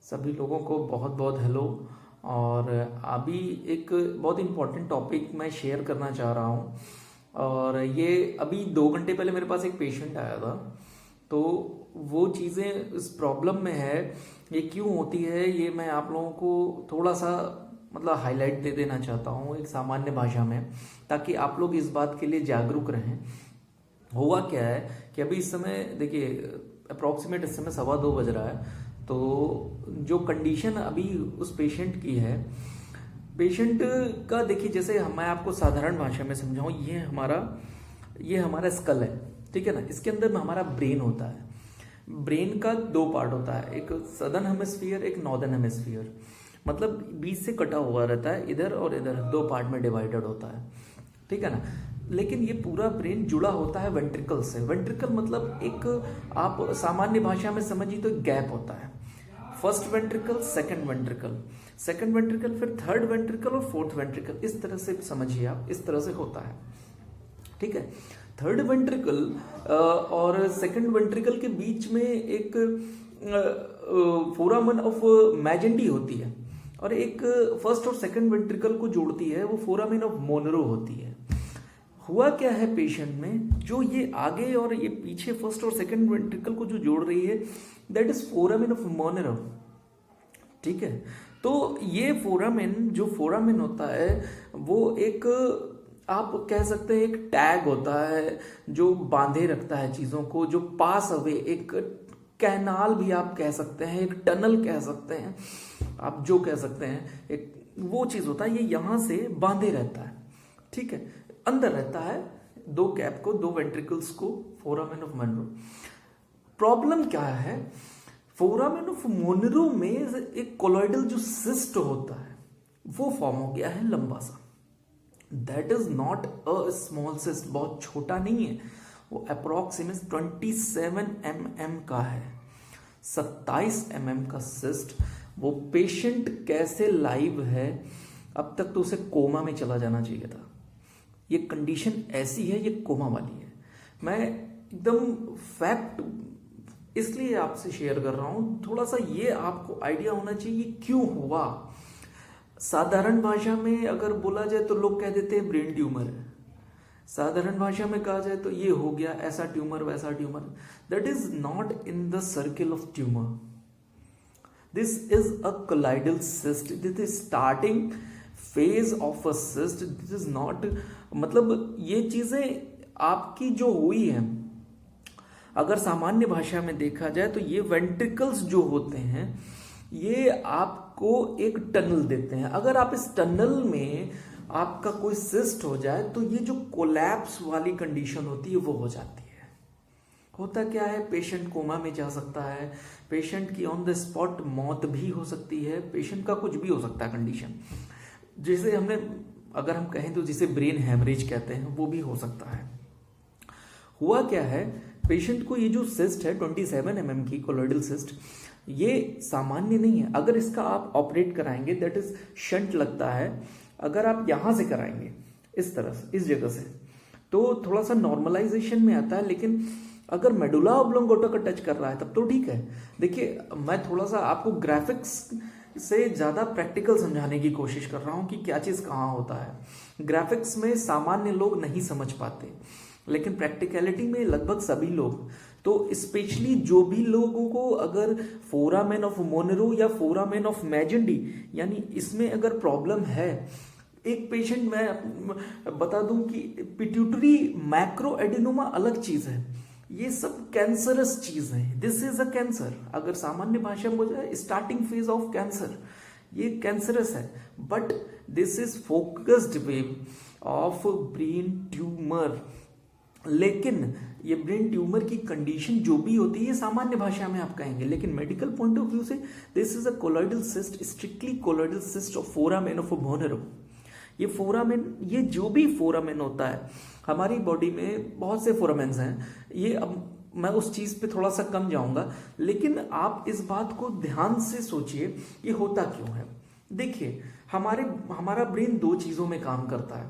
सभी लोगों को बहुत बहुत हेलो। और अभी एक बहुत इम्पोर्टेंट टॉपिक मैं शेयर करना चाह रहा हूँ। और ये अभी 2 घंटे पहले मेरे पास एक पेशेंट आया था। तो वो चीज़ें इस प्रॉब्लम में है, ये क्यों होती है, ये मैं आप लोगों को थोड़ा सा मतलब हाईलाइट दे देना चाहता हूँ एक सामान्य भाषा में, ताकि आप लोग इस बात के लिए जागरूक रहें। हुआ क्या है कि अभी इस समय देखिए, अप्रॉक्सीमेट इस समय 2:15 बज रहा है। तो जो कंडीशन अभी उस पेशेंट की है, पेशेंट का देखिए, जैसे मैं आपको साधारण भाषा में समझाऊं, ये हमारा स्कल है, ठीक है ना। इसके अंदर में हमारा ब्रेन होता है। ब्रेन का 2 पार्ट होता है, एक सदर्न हेमिस्फीयर, एक नॉर्दर्न हेमिस्फीयर। मतलब बीच से कटा हुआ रहता है, इधर और इधर 2 पार्ट में डिवाइडेड होता है, ठीक है ना। लेकिन ये पूरा ब्रेन जुड़ा होता है वेंट्रिकल से। वेंट्रिकल मतलब एक, आप सामान्य भाषा में समझिए तो गैप होता है। फर्स्ट वेंट्रिकल, सेकंड वेंट्रिकल, फिर थर्ड वेंट्रिकल और फोर्थ वेंट्रिकल, इस तरह से समझिए आप, इस तरह से होता है, ठीक है। थर्ड वेंट्रिकल और सेकंड वेंट्रिकल के बीच में एक फोरामन ऑफ मैजेंटी होती है, और एक फर्स्ट और सेकंड वेंट्रिकल को जोड़ती है वो फोरामेन ऑफ मोनरो होती है। हुआ क्या है पेशेंट में, जो ये आगे और ये पीछे फर्स्ट और सेकंड वेंट्रिकल को जो जोड़ रही है, that is foramen of Monro, ठीक है। तो ये फोरामेन होता है, वो एक, आप कह सकते हैं एक टैग होता है जो बांधे रखता है चीजों को, जो पास अवे, एक कैनाल भी आप कह सकते हैं, एक टनल कह सकते हैं, आप जो कह सकते हैं, एक वो चीज होता है, ये यहां से बांधे रहता है, ठीक है। अंदर रहता है 2 कैप को, 2 वेंट्रिकल्स को, फोरामेन ऑफ मोनरो। प्रॉब्लम क्या है, फोरामेन ऑफ मोनरो में एक कोलॉइडल जो सिस्ट होता है वो फॉर्म हो गया है लंबा सा। That is not a small cyst, बहुत छोटा नहीं है, वो अप्रोक्सीमेट 27 mm का है, 27 mm का सिस्ट। वो पेशेंट कैसे लाइव है, अब तक तो उसे कोमा में चला जाना चाहिए था। ये कंडीशन ऐसी है, ये कोमा वाली है। मैं एकदम फैक्ट इसलिए आपसे शेयर कर रहा हूं, थोड़ा सा ये आपको आइडिया होना चाहिए क्यों हुआ। साधारण भाषा में अगर बोला जाए तो लोग कह देते हैं ब्रेन ट्यूमर है। साधारण भाषा में कहा जाए तो ये हो गया, ऐसा ट्यूमर वैसा tumour. That is not in the circle of tumour, this is a colloidal cyst, this is starting phase of a cyst, this is not, मतलब ये चीजें आपकी जो हुई है, अगर सामान्य भाषा में देखा जाए तो ये वेंट्रिकल्स जो होते हैं, ये आपको एक टनल देते हैं। अगर आप इस टनल में आपका कोई सिस्ट हो जाए तो ये जो कोलैप्स वाली कंडीशन होती है वो हो जाती है। होता क्या है, पेशेंट कोमा में जा सकता है, पेशेंट की ऑन द स्पॉट मौत भी हो सकती है, पेशेंट का कुछ भी हो सकता है कंडीशन। जैसे हमने, अगर हम कहें तो जिसे ब्रेन हैमरेज कहते हैं, वो भी हो सकता है। हुआ क्या है, पेशेंट को ये जो सिस्ट है 27 mm की कोलॉइडल सिस्ट, ये सामान्य नहीं है। अगर इसका आप ऑपरेट कराएंगे, दैट इज शंट लगता है, अगर आप यहां से कराएंगे इस तरह से, इस जगह से, तो थोड़ा सा नॉर्मलाइजेशन में आता है। लेकिन अगर मेडुला ऑब्लोंगेटा का टच कर रहा है तब तो ठीक है। देखिए, मैं थोड़ा सा आपको ग्राफिक्स से ज्यादा प्रैक्टिकल समझाने की कोशिश कर रहा हूं कि क्या चीज कहां होता है। ग्राफिक्स में सामान्य लोग नहीं समझ पाते, लेकिन प्रैक्टिकलिटी में लगभग सभी लोग, तो स्पेशली जो भी लोगों को अगर फोरामेन ऑफ मोनरो या फोरामेन ऑफ मैजेंटी, यानी इसमें अगर प्रॉब्लम है, एक पेशेंट मैं बता दूं कि पिट्यूटरी मैक्रो एडिनोमा अलग चीज है, ये सब कैंसरस चीज है। दिस इज अ कैंसर, अगर सामान्य भाषा में बोले स्टार्टिंग फेज ऑफ कैंसर, ये कैंसरस है, but this is focused wave of brain tumour. लेकिन ये ब्रेन ट्यूमर की कंडीशन जो भी होती है, ये सामान्य भाषा में आप कहेंगे, लेकिन मेडिकल पॉइंट ऑफ व्यू से this is a colloidal cyst, strictly colloidal cyst of foramen of Monro. ये फोरामेन, ये जो भी फोरामेन होता है, हमारी बॉडी में बहुत से फोरामेन्स हैं, ये अब मैं उस चीज पे थोड़ा सा कम जाऊंगा, लेकिन आप इस बात को ध्यान से सोचिए ये होता क्यों है। देखिए, हमारा ब्रेन 2 चीजों में काम करता है।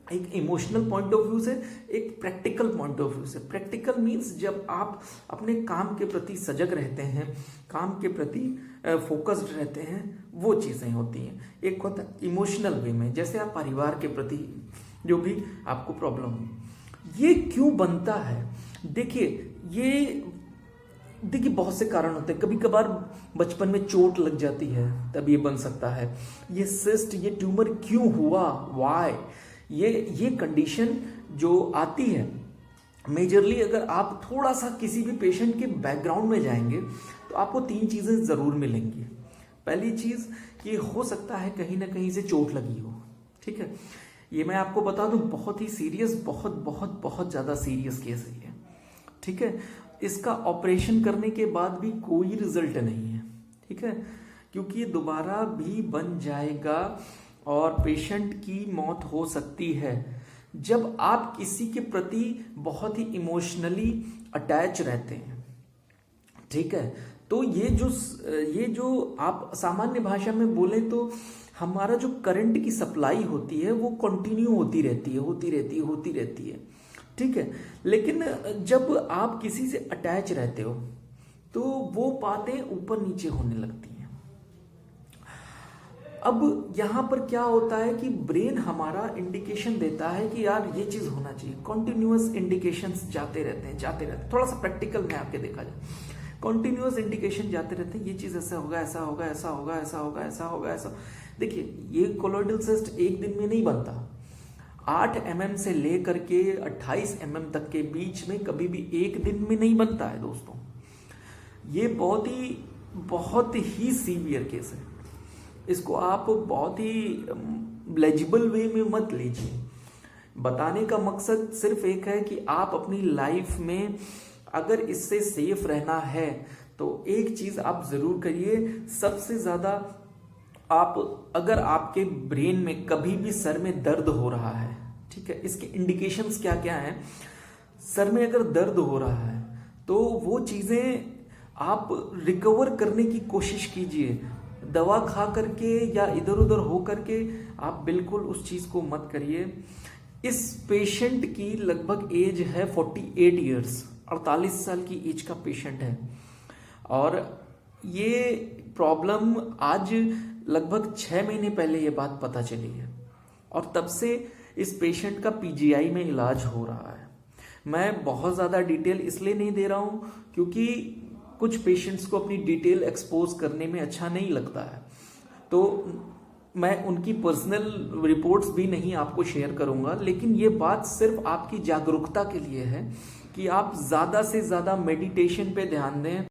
एक इमोशनल पॉइंट ऑफ व्यू से, एक प्रैक्टिकल पॉइंट ऑफ व्यू से। प्रैक्टिकल मीन्स जब आप अपने काम के प्रति सजग रहते हैं, काम के प्रति फोकस्ड रहते हैं, वो चीज़ें होती हैं। एक होता है इमोशनल वे में, जैसे आप परिवार के प्रति जो भी आपको प्रॉब्लम हो, ये क्यों बनता है? देखिए बहुत से कारण होते हैं। कभी कभार बचपन में चोट लग जाती है, तब ये बन सकता है। ये सिस्ट, ये ट्यूमर क्यों हुआ, वाई, ये कंडीशन जो आती है मेजरली, अगर आप थोड़ा सा किसी भी पेशेंट के बैकग्राउंड में जाएंगे तो आपको 3 चीज़ें ज़रूर मिलेंगी। पहली चीज़ कि हो सकता है कहीं ना कहीं से चोट लगी हो, ठीक है। ये मैं आपको बता दूं, बहुत ही सीरियस, बहुत बहुत बहुत ज़्यादा सीरियस केस है ये, ठीक है। इसका ऑपरेशन करने के बाद भी कोई रिजल्ट नहीं है, ठीक है, क्योंकि ये दोबारा भी बन जाएगा और पेशेंट की मौत हो सकती है जब आप किसी के प्रति बहुत ही इमोशनली अटैच रहते हैं, ठीक है। तो ये जो आप सामान्य भाषा में बोले तो हमारा जो करंट की सप्लाई होती है वो कंटिन्यू होती रहती है, ठीक है। लेकिन जब आप किसी से अटैच रहते हो तो वो बातें ऊपर नीचे होने लगती हैं। अब यहाँ पर क्या होता है कि ब्रेन हमारा इंडिकेशन देता है कि यार ये चीज होना चाहिए। कॉन्टिन्यूअस इंडिकेशंस जाते रहते हैं। थोड़ा सा प्रैक्टिकल में आपके देखा जाए, कॉन्टिन्यूअस इंडिकेशन जाते रहते हैं, ये चीज ऐसा होगा। देखिए ये कोलोइडल सिस्ट एक दिन में नहीं बनता। 8 mm से लेकर के 28 mm तक के बीच में कभी भी एक दिन में नहीं बनता है दोस्तों। ये बहुत ही सीवियर केस है। इसको आप बहुत ही लेजिबल वे में मत लीजिए। बताने का मकसद सिर्फ एक है कि आप अपनी लाइफ में अगर इससे सेफ रहना है तो एक चीज आप जरूर करिए। सबसे ज्यादा अगर आपके ब्रेन में कभी भी सर में दर्द हो रहा है, ठीक है, इसके इंडिकेशंस क्या क्या हैं। सर में अगर दर्द हो रहा है तो वो चीजें आप रिकवर करने की कोशिश कीजिए। दवा खा करके या इधर उधर हो करके आप बिल्कुल उस चीज को मत करिए। इस पेशेंट की लगभग एज है 48 ईयर्स, 48 साल की एज का पेशेंट है और ये प्रॉब्लम आज लगभग 6 महीने पहले ये बात पता चली है और तब से इस पेशेंट का पीजीआई में इलाज हो रहा है। मैं बहुत ज़्यादा डिटेल इसलिए नहीं दे रहा हूँ क्योंकि कुछ पेशेंट्स को अपनी डिटेल एक्सपोज करने में अच्छा नहीं लगता है, तो मैं उनकी पर्सनल रिपोर्ट्स भी नहीं आपको शेयर करूंगा। लेकिन ये बात सिर्फ आपकी जागरूकता के लिए है कि आप ज़्यादा से ज़्यादा मेडिटेशन पे ध्यान दें।